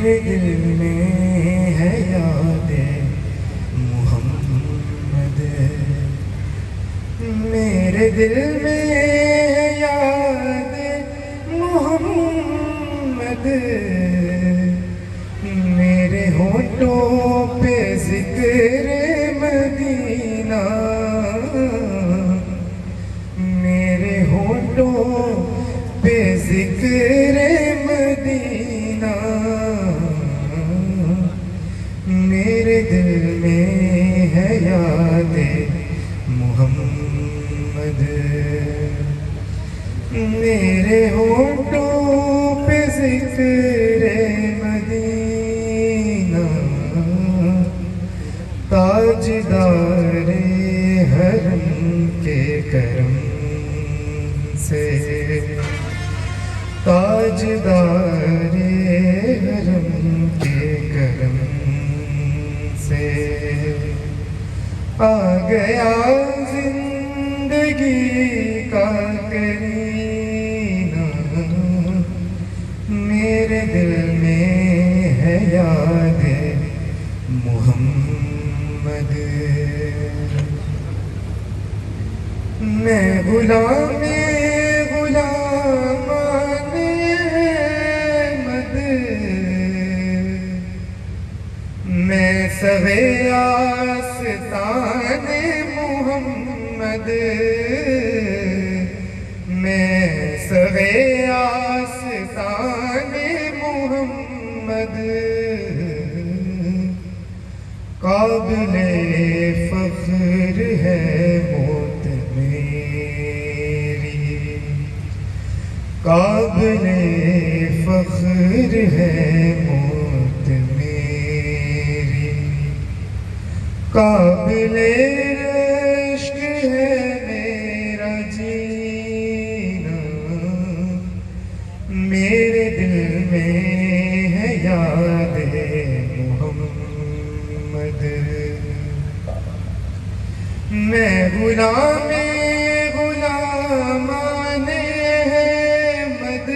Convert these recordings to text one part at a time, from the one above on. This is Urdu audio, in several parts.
میرے دل میں ہے یاد محمد، میرے دل میں ہے یاد محمد، میرے ہونٹوں پہ ذکر مدینہ، میرے ہونٹوں پہ ذکر مدینہ، میرے دل میں ہے یاد محمد، میرے ہونٹوں پہ ذکر مدینہ، تاجدار حرم کے کرم سے، تاجدار حرم کے کرم سے آ گیا زندگی کا کرینہ، میرے دل میں ہے یاد محمد، میں غلام غلامان احمد، میں سوے آستان محمد، میں سوے آستان محمد، قابل فخر ہے موت میری، قابل فخر ہے موت میری، قابل رشک ہے میرا جینا، میرے دل میں ہے یاد محمد، میں غلام غلامان احمد،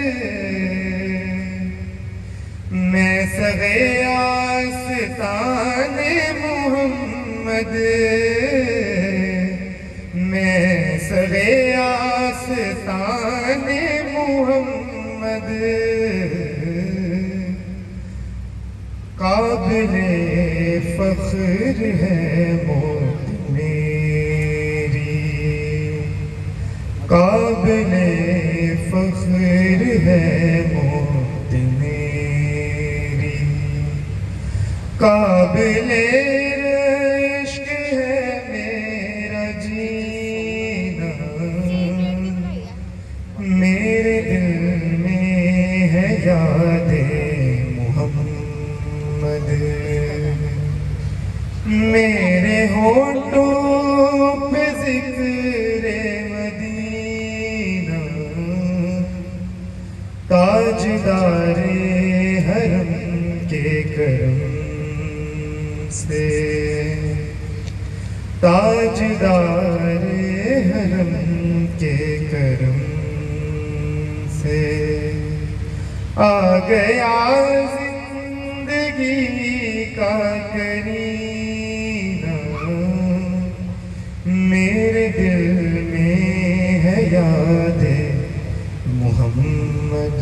میں سوے آستان محمد، میں سوے آستان محمد، قابل فخر ہے موت میری، قابل فخر ہے موت میری، قابل رشک ہے میرا جینا، میرے دل میں ہے یاد محمد، میرے ہونٹوں پہ ذکر مدینہ، تاجدار حرم کے کرم سے، تاجدار حرم کے کرم سے آ گیا زندگی کا کرینہ، میرے دل میں ہے یاد محمد۔